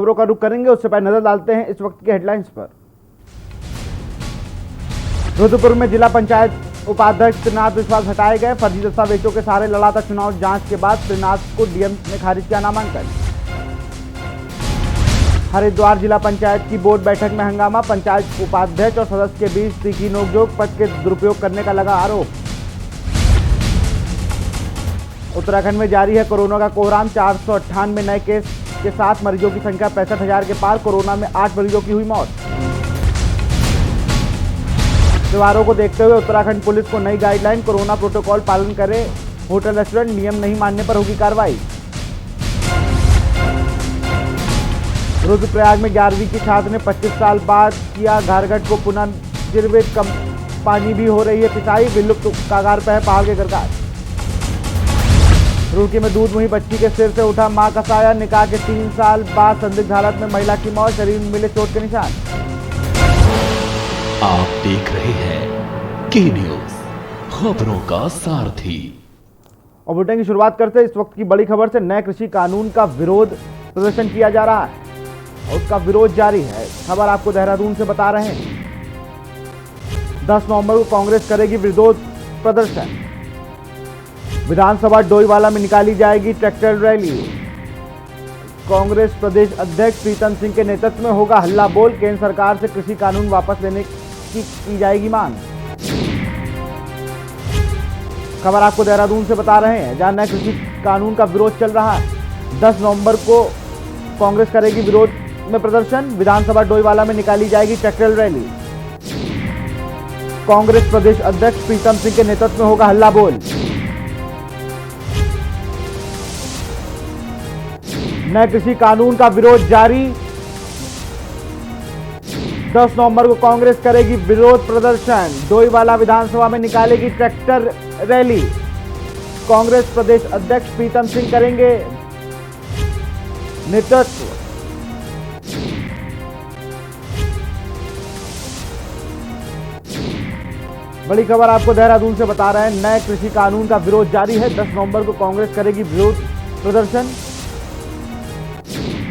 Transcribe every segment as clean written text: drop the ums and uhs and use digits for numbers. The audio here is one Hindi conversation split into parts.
खबरों का रुख करेंगे, उससे पहले नजर डालते हैं इस वक्त के हेडलाइंस पर। रुद्रपुर में जिला पंचायत उपाध्यक्ष त्रिनाथ विश्वास हटाए गए। फर्जी दस्तावेजों के सहारे लड़ा था चुनाव। जांच के बाद त्रिनाथ को डीएम ने खारिज किया नामांकन। हरिद्वार जिला पंचायत की बोर्ड बैठक में हंगामा। पंचायत उपाध्यक्ष और सदस्य के बीच तीखी नोकझोंक। पद के दुरुपयोग करने का लगा आरोप। उत्तराखंड में जारी है कोरोना का कोहराम। 498 नए केस के साथ मरीजों की संख्या 65,000 के पार। कोरोना में 8 मरीजों की हुई मौत। त्योहारों को देखते हुए उत्तराखंड पुलिस को नई गाइडलाइन। कोरोना प्रोटोकॉल पालन करें होटल रेस्टोरेंट। नियम नहीं मानने पर होगी कार्रवाई। रुद्रप्रयाग में 11वीं की छात्र ने 25 साल बाद किया घारघट को पुनर्जीवित। कम पानी भी हो रही है पिसाई। विलुप्त कागार पर है पहाड़ के गरगार। रुड़की में दूध मुही बच्ची के सिर से उठा मां का साया। निकाह के 3 साल बाद संदिग्ध हालत में महिला की मौत। शरीर में मिले चोट के निशान। आप देख रहे हैं के न्यूज, खबरों का सारथी। और बुलेटिन की शुरुआत करते हैं इस वक्त की बड़ी खबर से। नए कृषि कानून का विरोध प्रदर्शन किया जा रहा है और उसका विरोध जारी है। खबर आपको देहरादून से बता रहे हैं। 10 नवंबर को कांग्रेस करेगी विरोध प्रदर्शन। विधानसभा डोईवाला में निकाली जाएगी ट्रैक्टर रैली। कांग्रेस प्रदेश अध्यक्ष प्रीतम सिंह के नेतृत्व में होगा हल्ला बोल। केंद्र सरकार से कृषि कानून वापस लेने की जाएगी मांग। खबर आपको देहरादून से बता रहे हैं, जहां नए कृषि कानून का विरोध चल रहा है। 10 नवंबर को कांग्रेस करेगी विरोध में प्रदर्शन। विधानसभा डोईवाला में निकाली जाएगी ट्रैक्टर रैली। कांग्रेस प्रदेश अध्यक्ष प्रीतम सिंह के नेतृत्व में होगा हल्ला बोल। नए कृषि कानून का विरोध जारी। 10 नवंबर को कांग्रेस करेगी विरोध प्रदर्शन। डोईवाला विधानसभा में निकालेगी ट्रैक्टर रैली। कांग्रेस प्रदेश अध्यक्ष प्रीतम सिंह करेंगे नेतृत्व। बड़ी खबर आपको देहरादून से बता रहे हैं। नए कृषि कानून का विरोध जारी है। 10 नवंबर को कांग्रेस करेगी विरोध प्रदर्शन।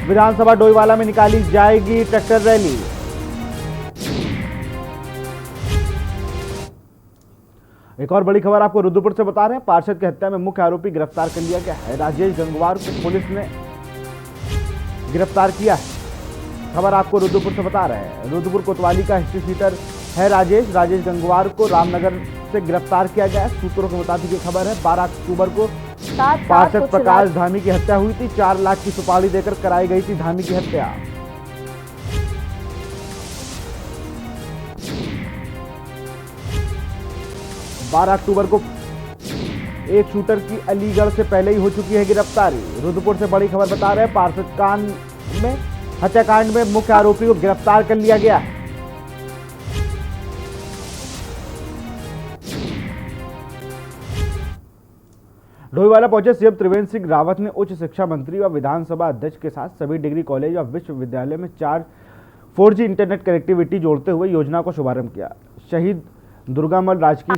विधानसभा डोईवाला में निकाली जाएगी ट्रैक्टर रैली। एक और बड़ी खबर आपको रुद्रपुर से बता रहे हैं। पार्षद की हत्या में मुख्य आरोपी गिरफ्तार कर लिया गया है। राजेश गंगवार को पुलिस ने गिरफ्तार किया है। खबर आपको रुद्रपुर से बता रहे हैं। रुद्रपुर कोतवाली का हिस्ट्री शीटर है राजेश गंगवार को रामनगर से गिरफ्तार किया गया है। सूत्रों के मुताबिक ये खबर है। 12 अक्टूबर को पार्षद प्रकाश धामी की हत्या हुई थी। 4 लाख की सुपारी देकर कराई गई थी धामी की हत्या। बारह अक्टूबर को एक शूटर की अलीगढ़ से पहले ही हो चुकी है गिरफ्तारी। रुद्रपुर से बड़ी खबर बता रहे हैं। पार्षद कांड में हत्याकांड में मुख्य आरोपी को गिरफ्तार कर लिया गया है। डोईवाला पहुंचे सीएम त्रिवेंद्र सिंह रावत ने उच्च शिक्षा मंत्री व विधानसभा अध्यक्ष के साथ सभी डिग्री कॉलेज और विश्वविद्यालय में 4G इंटरनेट कनेक्टिविटी जोड़ते हुए योजना को शुभारंभ किया। शहीद दुर्गामल राजकीय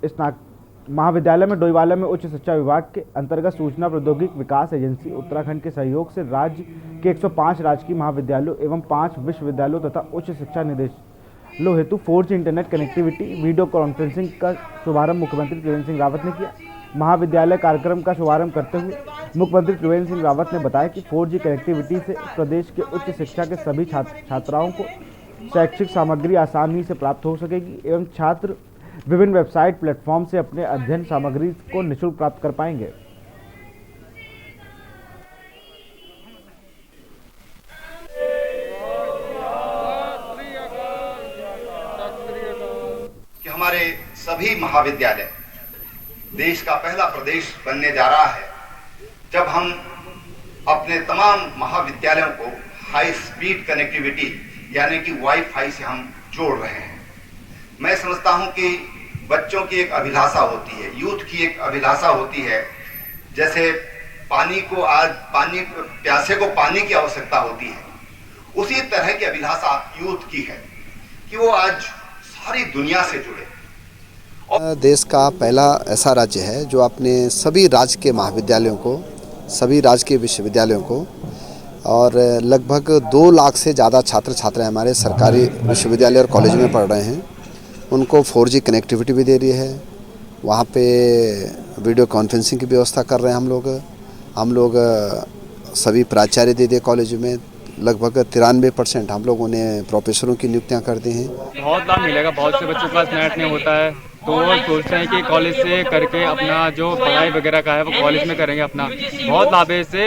स्नातक महाविद्यालय में डोईवाला में उच्च शिक्षा विभाग के अंतर्गत सूचना प्रौद्योगिकी विकास एजेंसी उत्तराखंड के सहयोग से राज्य के 105 राजकीय महाविद्यालयों एवं 5 विश्वविद्यालयों तथा उच्च शिक्षा निदेशालयों हेतु 4G internet connectivity video conferencing का शुभारंभ मुख्यमंत्री त्रिवेंद्र सिंह रावत ने किया। महाविद्यालय कार्यक्रम का शुभारंभ करते हुए मुख्यमंत्री त्रिवेंद्र सिंह रावत ने बताया कि 4G कनेक्टिविटी से प्रदेश के उच्च शिक्षा के सभी छात्राओं को शैक्षिक सामग्री आसानी से प्राप्त हो सकेगी एवं छात्र विभिन्न वेबसाइट प्लेटफॉर्म से अपने अध्ययन सामग्री को निःशुल्क प्राप्त कर पाएंगे। कि हमारे सभी महाविद्यालय देश का पहला प्रदेश बनने जा रहा है जब हम अपने तमाम महाविद्यालयों को हाई स्पीड कनेक्टिविटी यानी कि वाईफाई से हम जोड़ रहे हैं। मैं समझता हूं कि बच्चों की एक अभिलाषा होती है, यूथ की एक अभिलाषा होती है। जैसे प्यासे को पानी की आवश्यकता होती है, उसी तरह की अभिलाषा यूथ की है कि वो आज सारी दुनिया से जुड़े। देश का पहला ऐसा राज्य है जो अपने सभी राजकीय महाविद्यालयों को, सभी राजकीय विश्वविद्यालयों को और लगभग 2 लाख से ज़्यादा छात्र छात्राएं हमारे सरकारी विश्वविद्यालय और कॉलेज में पढ़ रहे हैं। उनको 4G कनेक्टिविटी भी दे रही है। वहाँ पे वीडियो कॉन्फ्रेंसिंग की व्यवस्था कर रहे हैं हम लोग सभी प्राचार्य दे दिए कॉलेज में। लगभग 93% हम लोगों ने प्रोफेसरों की नियुक्तियाँ कर दी हैं। बहुत लाभ मिलेगा। बहुत से बच्चों के पास नेट नहीं होता है, तो वो सोचते हैं कि कॉलेज से करके अपना जो पढ़ाई वगैरह का है वो कॉलेज में करेंगे अपना। बहुत लाभ है इससे।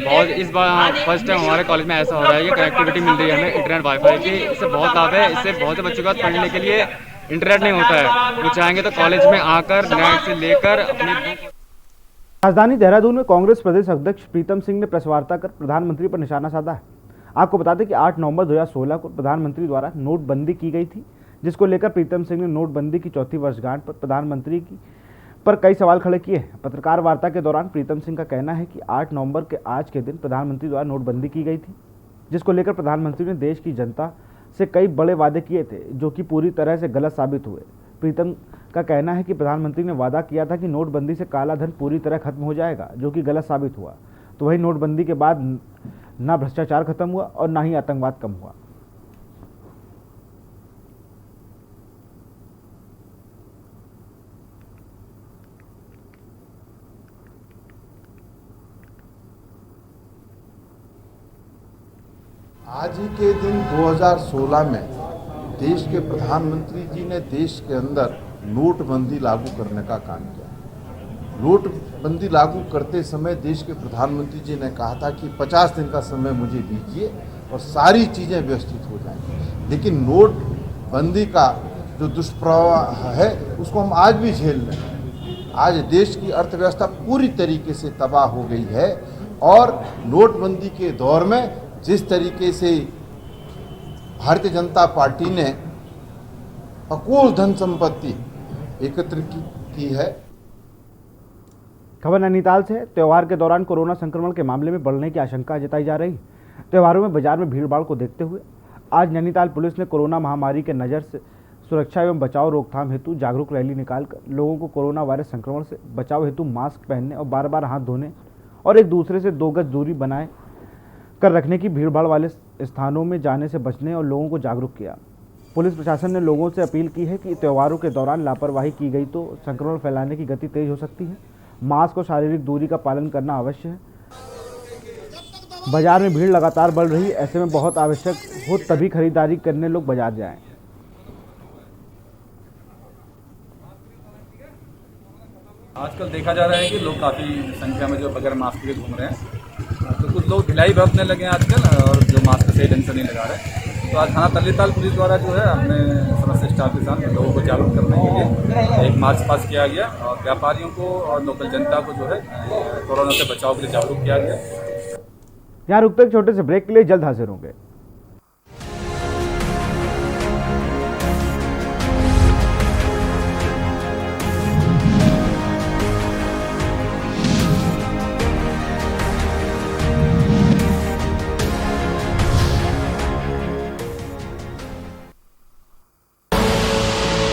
बहुत इस बार फर्स्ट टाइम हमारे कॉलेज में ऐसा हो रहा है, ये कनेक्टिविटी मिल रही है हमें इंटरनेट वाईफाई की। इससे बहुत लाभ है। इससे बहुत से बच्चों के पास पढ़ने के लिए इंटरनेट नहीं होता है, वो चाहेंगे तो कॉलेज में आकर नेट से लेकर अपनी। राजधानी देहरादून में कांग्रेस प्रदेश अध्यक्ष प्रीतम सिंह ने प्रेस वार्ता कर प्रधानमंत्री पर निशाना साधा है। आपको बता दें कि 8 नवंबर 2016 को प्रधानमंत्री द्वारा नोटबंदी की गई थी, जिसको लेकर प्रीतम सिंह ने नोटबंदी की चौथी वर्षगांठ पर प्रधानमंत्री पर कई सवाल खड़े किए हैं। पत्रकार वार्ता के दौरान प्रीतम सिंह का कहना है कि 8 नवंबर के आज के दिन प्रधानमंत्री द्वारा नोटबंदी की गई थी, जिसको लेकर प्रधानमंत्री ने देश की जनता से कई बड़े वादे किए थे, जो कि पूरी तरह से गलत साबित हुए। प्रीतम का कहना है कि प्रधानमंत्री ने वादा किया था कि नोटबंदी से काला धन पूरी तरह खत्म हो जाएगा, जो कि गलत साबित हुआ। तो वही नोटबंदी के बाद ना भ्रष्टाचार खत्म हुआ और ना ही आतंकवाद कम हुआ। आज ही के दिन 2016 में देश के प्रधानमंत्री जी ने देश के अंदर नोटबंदी लागू करने का काम किया। नोटबंदी लागू करते समय देश के प्रधानमंत्री जी ने कहा था कि 50 दिन का समय मुझे दीजिए और सारी चीज़ें व्यवस्थित हो जाएंगी। लेकिन नोटबंदी का जो दुष्प्रभाव है उसको हम आज भी झेल रहे हैं। आज देश की अर्थव्यवस्था पूरी तरीके से तबाह हो गई है और नोटबंदी के दौर में जिस तरीके से भारतीय जनता पार्टी ने अकुल धन संपत्ति एकत्र की है। खबर नैनीताल से। त्योहार के दौरान कोरोना संक्रमण के मामले में बढ़ने की आशंका जताई जा रही है। त्योहारों में बाजार में भीड़भाड़ को देखते हुए आज नैनीताल पुलिस ने कोरोना महामारी के नज़र से सुरक्षा एवं बचाव रोकथाम हेतु जागरूक रैली निकालकर लोगों को कोरोना वायरस संक्रमण से बचाव हेतु मास्क पहनने और बार-बार हाथ धोने और एक दूसरे से 2 गज दूरी बनाए कर रखने की, भीड़भाड़ वाले स्थानों में जाने से बचने और लोगों को जागरूक किया। पुलिस प्रशासन ने लोगों से अपील की है कि त्योहारों के दौरान लापरवाही की गई तो संक्रमण फैलाने की गति तेज हो सकती है। मास्क और शारीरिक दूरी का पालन करना आवश्यक है। बाजार में भीड़ लगातार बढ़ रही है, ऐसे में बहुत आवश्यक हो तभी खरीदारी करने लोग बाजार जाएं। आजकल देखा जा रहा है कि लोग काफ़ी संख्या में जो बगैर मास्क के घूम रहे हैं, तो कुछ लोग ढिलाई बरतने लगे हैं आजकल और जो मास्क सही ढंग से नहीं लगा रहे। तो आज थाना तल्लीताल पुलिस द्वारा जो है अपने समस्त स्टाफ के साथ लोगों को जागरूक करने के लिए एक मार्च पास किया गया और व्यापारियों को और लोकल जनता को जो है कोरोना से बचाव के लिए जागरूक किया गया। यहाँ रुकते एक छोटे से ब्रेक के लिए, जल्द हाजिर होंगे।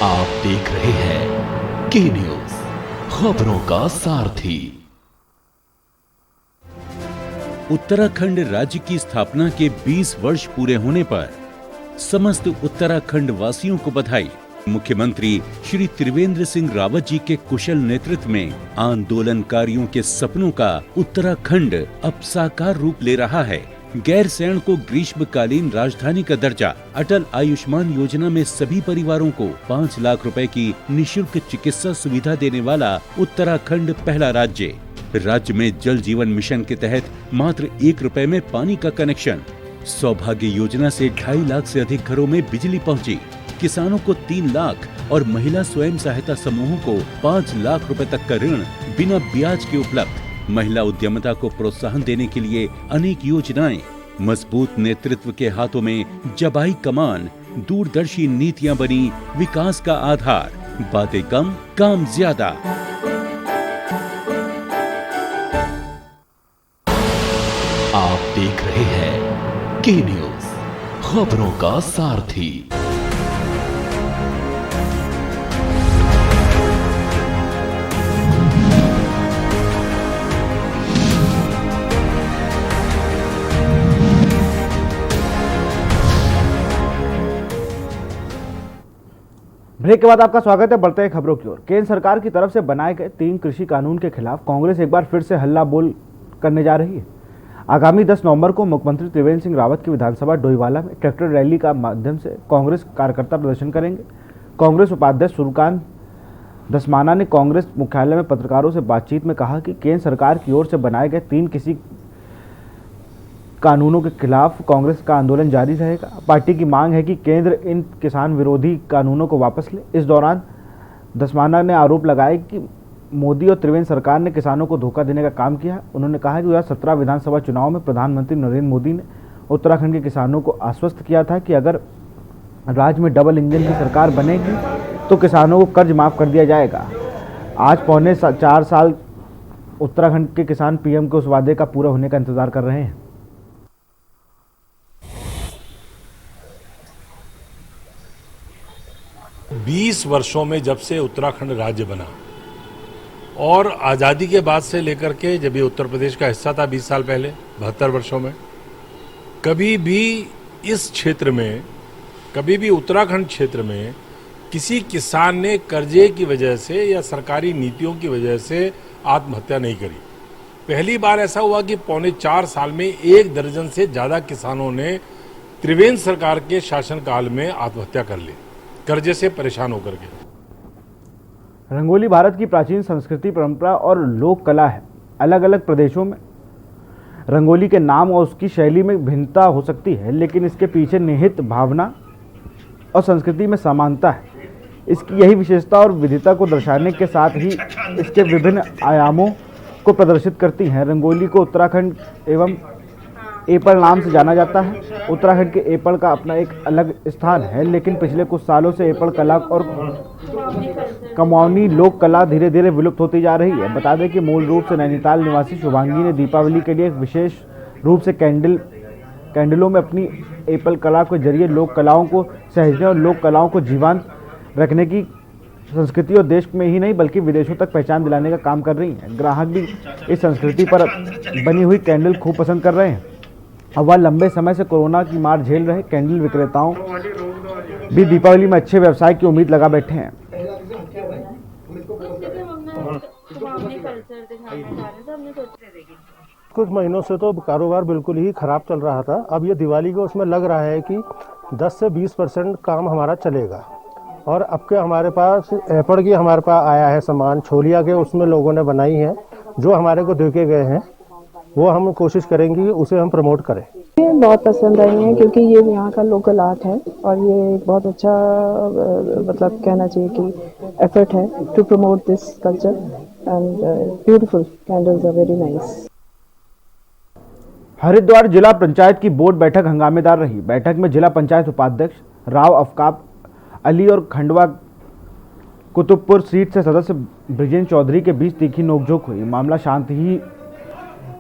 आप देख रहे हैं के न्यूज, खबरों का सारथी। उत्तराखंड राज्य की स्थापना के 20 वर्ष पूरे होने पर समस्त उत्तराखंड वासियों को बधाई। मुख्यमंत्री श्री त्रिवेंद्र सिंह रावत जी के कुशल नेतृत्व में आंदोलनकारियों के सपनों का उत्तराखंड अब साकार रूप ले रहा है। गैरसैंण को ग्रीष्मकालीन राजधानी का दर्जा, अटल आयुष्मान योजना में सभी परिवारों को 5 लाख रुपए की निशुल्क चिकित्सा सुविधा देने वाला उत्तराखंड पहला राज्य। राज्य में जल जीवन मिशन के तहत मात्र 1 रुपए में पानी का कनेक्शन। सौभाग्य योजना से 2.5 लाख से अधिक घरों में बिजली पहुंची। किसानों को 3 लाख और महिला स्वयं सहायता समूहों को 5 लाख रुपए तक का ऋण बिना ब्याज के उपलब्ध। महिला उद्यमिता को प्रोत्साहन देने के लिए अनेक योजनाएं। मजबूत नेतृत्व के हाथों में जबाई कमान, दूरदर्शी नीतियां बनी विकास का आधार। बातें कम, काम ज्यादा। आप देख रहे हैं के न्यूज, खबरों का सारथी। ब्रेक के बाद आपका स्वागत है। बढ़ते हैं खबरों की ओर। केंद्र सरकार की तरफ से बनाए गए 3 कृषि कानून के खिलाफ कांग्रेस एक बार फिर से हल्ला बोल करने जा रही है। आगामी 10 नवंबर को मुख्यमंत्री त्रिवेंद्र सिंह रावत की विधानसभा डोईवाला में ट्रैक्टर रैली का माध्यम से कांग्रेस कार्यकर्ता प्रदर्शन करेंगे। कांग्रेस उपाध्यक्ष सूर्यकांत धस्माना ने कांग्रेस मुख्यालय में पत्रकारों से बातचीत में कहा कि केंद्र सरकार की ओर से बनाए गए 3 कृषि कानूनों के खिलाफ कांग्रेस का आंदोलन जारी रहेगा। पार्टी की मांग है कि केंद्र इन किसान विरोधी कानूनों को वापस ले। इस दौरान धस्माना ने आरोप लगाया कि मोदी और त्रिवेंद्र सरकार ने किसानों को धोखा देने का काम किया। उन्होंने कहा कि 2017 विधानसभा चुनाव में प्रधानमंत्री नरेंद्र मोदी ने उत्तराखंड के किसानों को आश्वस्त किया था कि अगर राज्य में डबल इंजन की सरकार बनेगी तो किसानों को कर्ज माफ कर दिया जाएगा। आज पौने 4 साल उत्तराखंड के किसान पीएम के उस वादे का पूरा होने का इंतजार कर रहे हैं। बीस वर्षों में जब से उत्तराखंड राज्य बना और आज़ादी के बाद से लेकर के जब ये उत्तर प्रदेश का हिस्सा था 20 साल पहले 72 वर्षों में, कभी भी इस क्षेत्र में, कभी भी उत्तराखंड क्षेत्र में किसी किसान ने कर्जे की वजह से या सरकारी नीतियों की वजह से आत्महत्या नहीं करी। पहली बार ऐसा हुआ कि पौने 4 साल में 1 दर्जन से ज़्यादा किसानों ने त्रिवेंद्र सरकार के शासनकाल में आत्महत्या कर ली, कर्जे से परेशान होकर के। रंगोली भारत की प्राचीन संस्कृति, परंपरा और लोक कला है। अलग अलग प्रदेशों में रंगोली के नाम और उसकी शैली में भिन्नता हो सकती है, लेकिन इसके पीछे निहित भावना और संस्कृति में समानता है। इसकी यही विशेषता और विविधता को दर्शाने के साथ ही इसके विभिन्न आयामों को प्रदर्शित करती हैं। रंगोली को उत्तराखंड एवं एपड़ नाम से जाना जाता है। उत्तराखंड के एपड़ का अपना एक अलग स्थान है, लेकिन पिछले कुछ सालों से एपड़ कला और कमाऊनी लोक कला धीरे धीरे विलुप्त होती जा रही है। बता दें कि मूल रूप से नैनीताल निवासी शुभांगी ने दीपावली के लिए एक विशेष रूप से कैंडलों में अपनी एपल कला के जरिए लोक कलाओं को सहेजने और लोक कलाओं को जीवंत रखने की संस्कृति और देश में ही नहीं बल्कि विदेशों तक पहचान दिलाने का काम कर रही हैं। ग्राहक भी इस संस्कृति पर बनी हुई कैंडल खूब पसंद कर रहे हैं। अब वह लंबे समय से कोरोना की मार झेल रहे कैंडल विक्रेताओं भी दीपावली में अच्छे व्यवसाय की उम्मीद लगा बैठे हैं। कुछ महीनों से तो कारोबार बिल्कुल ही खराब चल रहा था। अब ये दिवाली को उसमें लग रहा है कि 10 से 20% काम हमारा चलेगा। और अब के हमारे पास एपड़ की हमारे पास आया है सामान, छोलिया के उसमें लोगों ने बनाई है, जो हमारे को देके गए हैं वो हम कोशिश करेंगे कि उसे हम प्रमोट करें। ये बहुत पसंद आई है क्योंकि ये यहाँ का लोकल आर्ट है और ये बहुत अच्छा मतलब कहना चाहिए कि एफर्ट है to promote this culture and beautiful candles are very nice. Haridwar जिला पंचायत की बोर्ड बैठक हंगामेदार रही। बैठक में जिला पंचायत उपाध्यक्ष राव अफकाब अली और खंडवा कुतुबपुर सीट से सदस्य ब्रिजेंद्र चौधरी के बीच तीखी नोकझोंक हुई। मामला शांत ही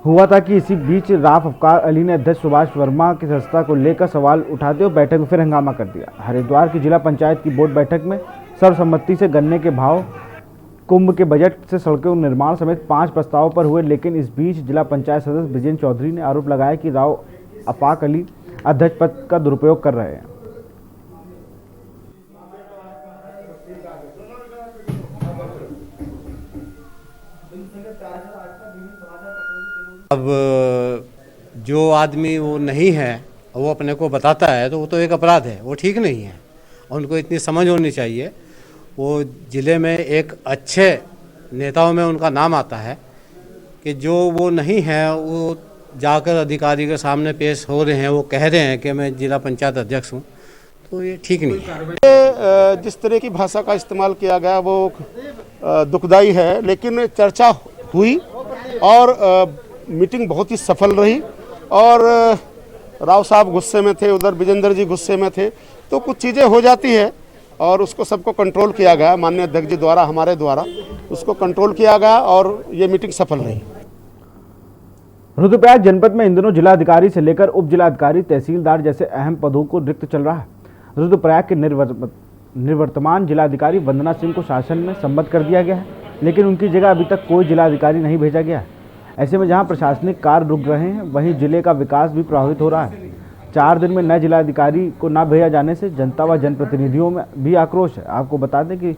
हुआ था कि इसी बीच राव अफकार अली ने अध्यक्ष सुभाष वर्मा की सदस्यता को लेकर सवाल उठाते और बैठक में फिर हंगामा कर दिया। हरिद्वार की जिला पंचायत की बोर्ड बैठक में सर्वसम्मति से गन्ने के भाव, कुंभ के बजट से सड़कों निर्माण समेत 5 प्रस्तावों पर हुए, लेकिन इस बीच जिला पंचायत सदस्य ब्रिजेंद्र चौधरी ने आरोप लगाया कि राव अफाक अली अध्यक्ष पद का दुरुपयोग कर रहे हैं। अब जो आदमी वो नहीं है वो अपने को बताता है तो वो तो एक अपराध है, वो ठीक नहीं है। उनको इतनी समझ होनी चाहिए। वो ज़िले में एक अच्छे नेताओं में उनका नाम आता है कि जो वो नहीं है वो जाकर अधिकारी के सामने पेश हो रहे हैं, वो कह रहे हैं कि मैं जिला पंचायत अध्यक्ष हूँ, तो ये ठीक नहीं है। जिस तरह की भाषा का इस्तेमाल किया गया वो दुखदाई है, लेकिन चर्चा हुई और मीटिंग बहुत ही सफल रही और राव साहब गुस्से में थे, उधर विजेंद्र जी गुस्से में थे, तो कुछ चीज़ें हो जाती है और उसको सबको कंट्रोल किया गया। माननीय अध्यक्ष जी द्वारा, हमारे द्वारा उसको कंट्रोल किया गया और ये मीटिंग सफल रही। रुद्रप्रयाग जनपद में इन दिनों जिलाधिकारी से लेकर उप जिलाधिकारी, तहसीलदार जैसे अहम पदों को रिक्त चल रहा है। रुद्रप्रयाग के निवर्तमान जिलाधिकारी वंदना सिंह को शासन में सम्मत कर दिया गया है, लेकिन उनकी जगह अभी तक कोई जिलाधिकारी नहीं भेजा गया है। ऐसे में जहां प्रशासनिक कार्य रुक रहे हैं, वहीं जिले का विकास भी प्रभावित हो रहा है। 4 दिन में नए जिलाधिकारी को न भेजा जाने से जनता व जनप्रतिनिधियों में भी आक्रोश है। आपको बता दें कि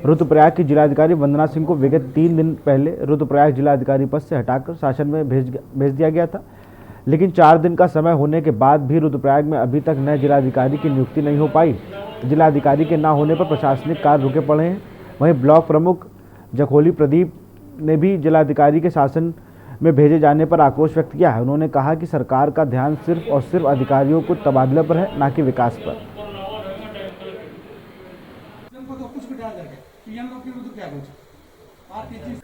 रुद्रप्रयाग की जिलाधिकारी वंदना सिंह को विगत 3 दिन पहले रुद्रप्रयाग जिलाधिकारी पद से हटाकर शासन में भेज दिया गया था, लेकिन 4 दिन का समय होने के बाद भी रुद्रप्रयाग में अभी तक नए जिलाधिकारी की नियुक्ति नहीं हो पाई। जिलाधिकारी के न होने पर प्रशासनिक कार्य रुके पड़े हैं। वहीं ब्लॉक प्रमुख जखोली प्रदीप ने भी जिलाधिकारी के शासन में भेजे जाने पर आक्रोश व्यक्त किया है। उन्होंने कहा कि सरकार का ध्यान सिर्फ और सिर्फ अधिकारियों को तबादले पर है, न कि विकास पर।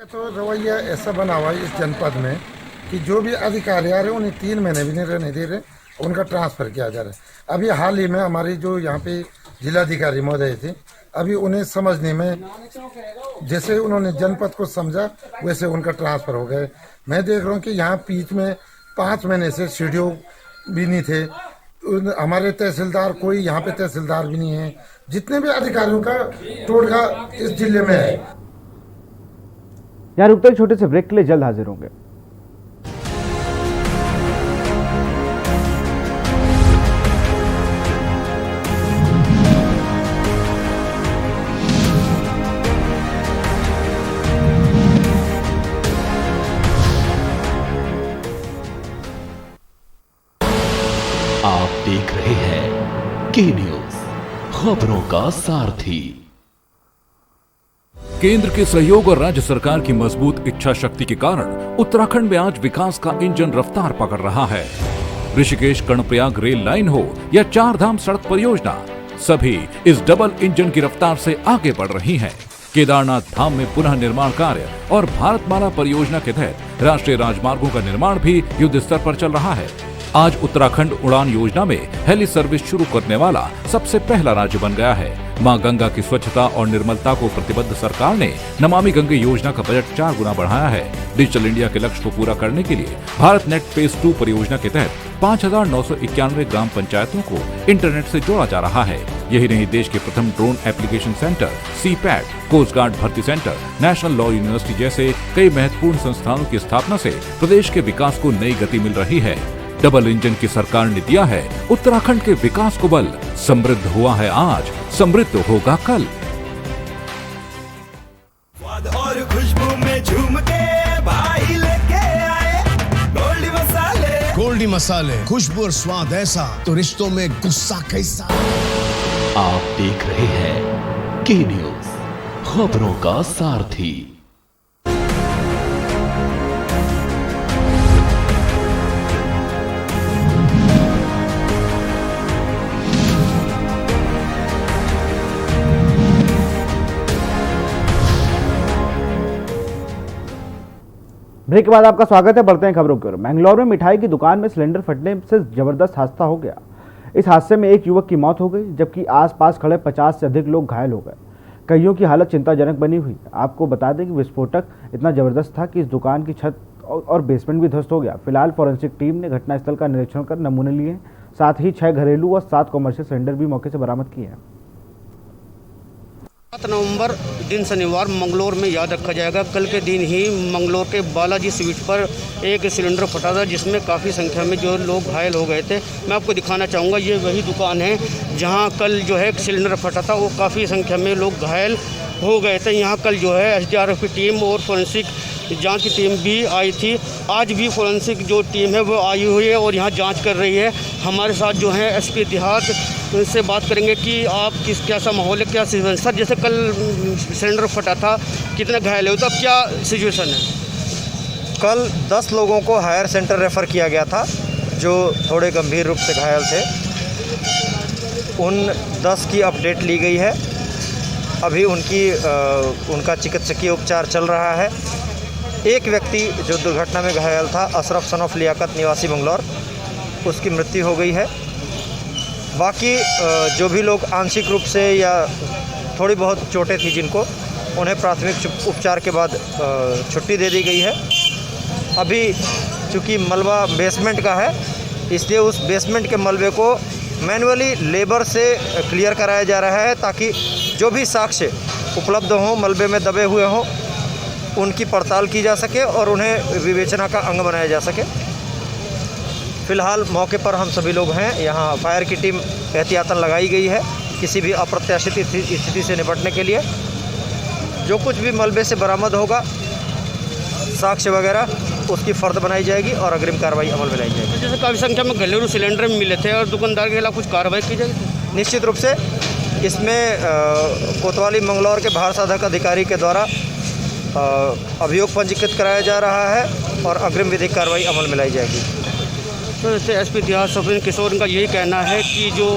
तो रवैया ऐसा बना हुआ है इस जनपद में कि जो भी अधिकारी आ रहे हैं उन्हें 3 महीने भी नहीं रहने दे रहे, उनका ट्रांसफ़र किया जा रहा है। अभी हाल ही में हमारी जो यहाँ पे जिलाधिकारी महोदय थे, अभी उन्हें समझने में जैसे उन्होंने जनपद को समझा वैसे उनका ट्रांसफ़र हो गए। मैं देख रहा हूँ कि यहाँ बीच में 5 महीने से शेड्यूल भी नहीं थे, हमारे तहसीलदार कोई यहाँ पे तहसीलदार भी नहीं है, जितने भी अधिकारियों का टोटका इस जिले में है। यहाँ रुकते एक छोटे से ब्रेक के लिए, जल्द हाजिर होंगे। आप देख रहे हैं के न्यूज, खबरों का सारथी। केंद्र के सहयोग और राज्य सरकार की मजबूत इच्छा शक्ति के कारण उत्तराखंड में आज विकास का इंजन रफ्तार पकड़ रहा है। ऋषिकेश कर्णप्रयाग रेल लाइन हो या 4 धाम सड़क परियोजना, सभी इस डबल इंजन की रफ्तार से आगे बढ़ रही हैं। केदारनाथ धाम में पुनः निर्माण कार्य और भारतमाला परियोजना के तहत राष्ट्रीय राजमार्गों का निर्माण भी युद्ध स्तर पर चल रहा है। आज उत्तराखंड उड़ान योजना में हेली सर्विस शुरू करने वाला सबसे पहला राज्य बन गया है। मां गंगा की स्वच्छता और निर्मलता को प्रतिबद्ध सरकार ने नमामि गंगे योजना का बजट 4 गुना बढ़ाया है। डिजिटल इंडिया के लक्ष्य को पूरा करने के लिए भारत नेट फेज 2 परियोजना के तहत 5,991 ग्राम पंचायतों को इंटरनेट से जोड़ा जा रहा है। यही नहीं, देश के प्रथम drone application centre, CIPET, coast guard भर्ती सेंटर, नेशनल लॉ यूनिवर्सिटी जैसे कई महत्वपूर्ण संस्थानों की स्थापना से प्रदेश के विकास को नई गति मिल रही है। डबल इंजन की सरकार ने दिया है उत्तराखंड के विकास को बल। समृद्ध हुआ है आज, समृद्ध होगा कल। और खुशबू में झूम के भाई लेके आए गोल्डी मसाले। गोल्डी मसाले, खुशबू और स्वाद ऐसा तो रिश्तों में गुस्सा कैसा। आप देख रहे हैं के न्यूज, खबरों का सारथी। ब्रेक के बाद आपका स्वागत है। बढ़ते हैं खबरों की ओर। मैंगलोर में मिठाई की दुकान में सिलेंडर फटने से जबरदस्त हादसा हो गया। इस हादसे में एक युवक की मौत हो गई, जबकि आसपास खड़े 50 से अधिक लोग घायल हो गए। कईयों की हालत चिंताजनक बनी हुई। आपको बता दें कि विस्फोटक इतना जबरदस्त था कि इस दुकान की छत और बेसमेंट भी ध्वस्त हो गया। फिलहाल फॉरेंसिक टीम ने घटनास्थल का निरीक्षण कर नमूने लिए हैं। साथ ही 6 घरेलू और 7 कॉमर्शियल सिलेंडर भी मौके से बरामद किए हैं। 7 नवंबर दिन शनिवार मंगलोर में याद रखा जाएगा। कल के दिन ही मंगलोर के बालाजी स्वीट पर एक सिलेंडर फटा था, जिसमें काफ़ी संख्या में जो लोग घायल हो गए थे। मैं आपको दिखाना चाहूँगा, ये वही दुकान है जहाँ कल जो है सिलेंडर फटा था। वो काफ़ी संख्या में लोग घायल हो गए थे। यहाँ कल जो है SDRF की टीम और फोरेंसिक जांच की टीम भी आई थी। आज भी फोरेंसिक जो टीम है वो आई हुई है और यहाँ जांच कर रही है। हमारे साथ जो है SP देहात, उनसे बात करेंगे कि आप कैसा माहौल है, क्या सिचुएशन। सर, जैसे कल सिलेंडर फटा था, कितने घायल हुए, तो अब क्या सिचुएशन है? कल 10 लोगों को हायर सेंटर रेफ़र किया गया था, जो थोड़े गंभीर रूप से घायल थे। उन 10 की अपडेट ली गई है। अभी उनका चिकित्सकीय उपचार चल रहा है। एक व्यक्ति जो दुर्घटना में घायल था, अशरफ सन ऑफ लियाकत निवासी मंगलौर, उसकी मृत्यु हो गई है। बाकी जो भी लोग आंशिक रूप से या थोड़ी बहुत चोटें थी जिनको, उन्हें प्राथमिक उपचार के बाद छुट्टी दे दी गई है। अभी चूँकि मलबा बेसमेंट का है, इसलिए उस बेसमेंट के मलबे को मैन्युअली लेबर से क्लियर कराया जा रहा है, ताकि जो भी साक्ष्य उपलब्ध हों, मलबे में दबे हुए हों, उनकी पड़ताल की जा सके और उन्हें विवेचना का अंग बनाया जा सके। फ़िलहाल मौके पर हम सभी लोग हैं। यहाँ फायर की टीम एहतियातन लगाई गई है किसी भी अप्रत्याशित स्थिति से निपटने के लिए। जो कुछ भी मलबे से बरामद होगा, साक्ष्य वगैरह, उसकी फ़र्द बनाई जाएगी और अग्रिम कार्रवाई अमल में लाई जाएगी। जैसे काफ़ी संख्या में घरेलू सिलेंडर मिले थे और दुकानदार के खिलाफ कुछ कार्रवाई की जाएगी। निश्चित रूप से इसमें कोतवाली मंगलौर के भार साधक अधिकारी के द्वारा अभियोग पंजीकृत कराया जा रहा है और अग्रिम विधिक कार्रवाई अमल में लाई जाएगी। तो जैसे एसपी इतिहास सफीन किशोर का यही कहना है कि जो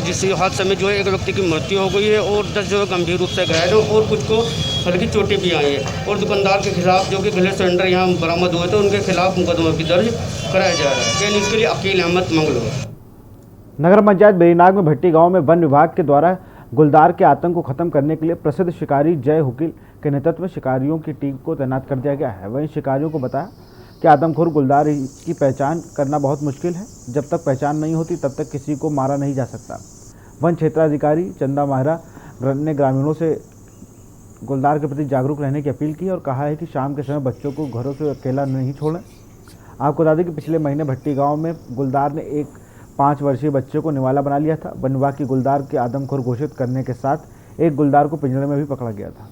जिस हादसे में जो है एक व्यक्ति की मृत्यु हो गई है और 10 जो है गंभीर रूप से घायल हो और कुछ को हल्की चोटें भी आई है और दुकानदार के खिलाफ जो कि घरेलू सिलेंडर यहाँ बरामद हुए थे उनके खिलाफ मुकदमा भी दर्ज कराया जा रहा है। इसके लिए अकील अहमद मंगलौर। नगर पंचायत बेरीनाग में भट्टी गांव में वन विभाग के द्वारा गुलदार के आतंक को खत्म करने के लिए प्रसिद्ध शिकारी जय हुकिल के नेतृत्व में शिकारियों की टीम को तैनात कर दिया गया है। वहीं शिकारियों को बताया कि आदमखोर गुलदार की पहचान करना बहुत मुश्किल है। जब तक पहचान नहीं होती तब तक किसी को मारा नहीं जा सकता। वन क्षेत्राधिकारी चंदा माहरा ने ग्रामीणों से गुलदार के प्रति जागरूक रहने की अपील की और कहा है कि शाम के समय बच्चों को घरों से अकेला नहीं छोड़ें। आपको बता दें कि पिछले महीने भट्टी गाँव में गुलदार ने एक 5 वर्षीय बच्चे को निवाला बना लिया था। वन विभाग की गुलदार के आदमखोर घोषित करने के साथ एक गुलदार को पिंजरे में भी पकड़ा गया था।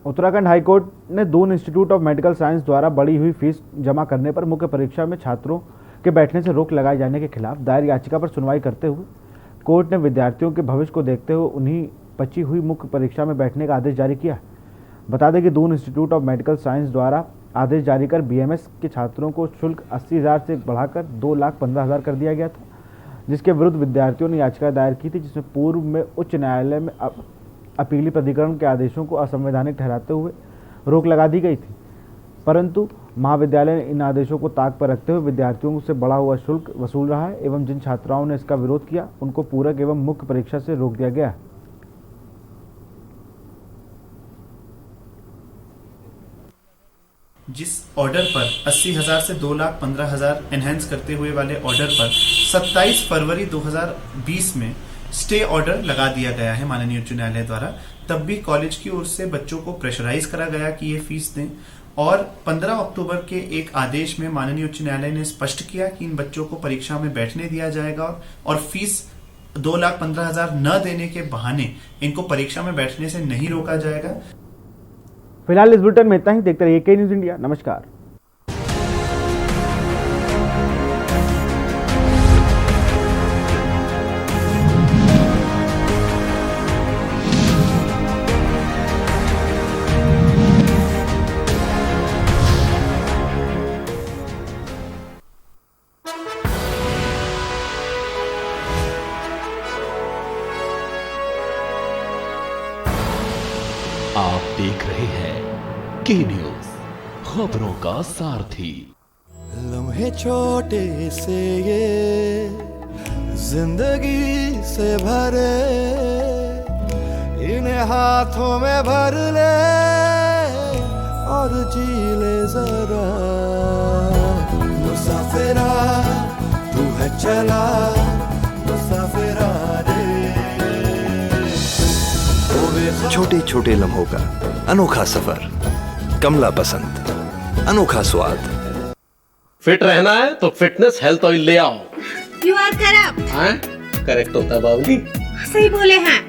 उत्तराखंड हाईकोर्ट ने Doon institute of medical science द्वारा बढ़ी हुई फीस जमा करने पर मुख्य परीक्षा में छात्रों के बैठने से रोक लगाए जाने के खिलाफ दायर याचिका पर सुनवाई करते हुए कोर्ट ने विद्यार्थियों के भविष्य को देखते हुए उन्हीं बची हुई मुख्य परीक्षा में बैठने का आदेश जारी किया। बता दें कि Doon institute of medical science द्वारा आदेश जारी कर बीएमएस के छात्रों को शुल्क 80,000 से बढ़ाकर 2,15,000 कर दिया गया था, जिसके विरुद्ध विद्यार्थियों ने याचिका दायर की थी, जिसमें पूर्व में उच्च न्यायालय में अपीली प्राधिकरण के आदेशों को असंवैधानिक ठहराते हुए रोक लगा दी गई थी। परंतु महाविद्यालय ने इन आदेशों को ताक पर रखते हुए विद्यार्थियों से बढ़ा हुआ शुल्क वसूल रहा है एवं जिन छात्राओं ने इसका विरोध किया उनको पूरक एवं मुख्य परीक्षा से रोक दिया गया है। जिस ऑर्डर पर 80,000 से 2,15,000 एनहेंस करते हुए वाले ऑर्डर पर 27 फरवरी 2020 में स्टे ऑर्डर लगा दिया गया है माननीय उच्च न्यायालय द्वारा, तब भी कॉलेज की ओर से बच्चों को प्रेशराइज करा गया कि ये फीस दें और 15 अक्टूबर के एक आदेश में माननीय उच्च न्यायालय ने स्पष्ट किया कि इन बच्चों को परीक्षा में बैठने दिया जाएगा और फीस 2,15,000 न देने के बहाने इनको परीक्षा में बैठने से नहीं रोका जाएगा। फिलहाल इस बुलेटिन में इतना ही। देखते रहिए के न्यूज़ इंडिया। नमस्कार। आप देख रहे हैं के न्यूज़, खबरों का सारथी। लम्हे छोटे से ये जिंदगी से भरे, इन्हें हाथों में भर ले और जी ले जरा। मुसाफिरा तू है चला, मुसाफिरा छोटे छोटे लम्हों का अनोखा सफर, कमला पसंद, अनोखा स्वाद। फिट रहना है तो फिटनेस हेल्थ ऑयल ले आओ। You are correct. करेक्ट होता है बाबूजी। सही बोले हैं।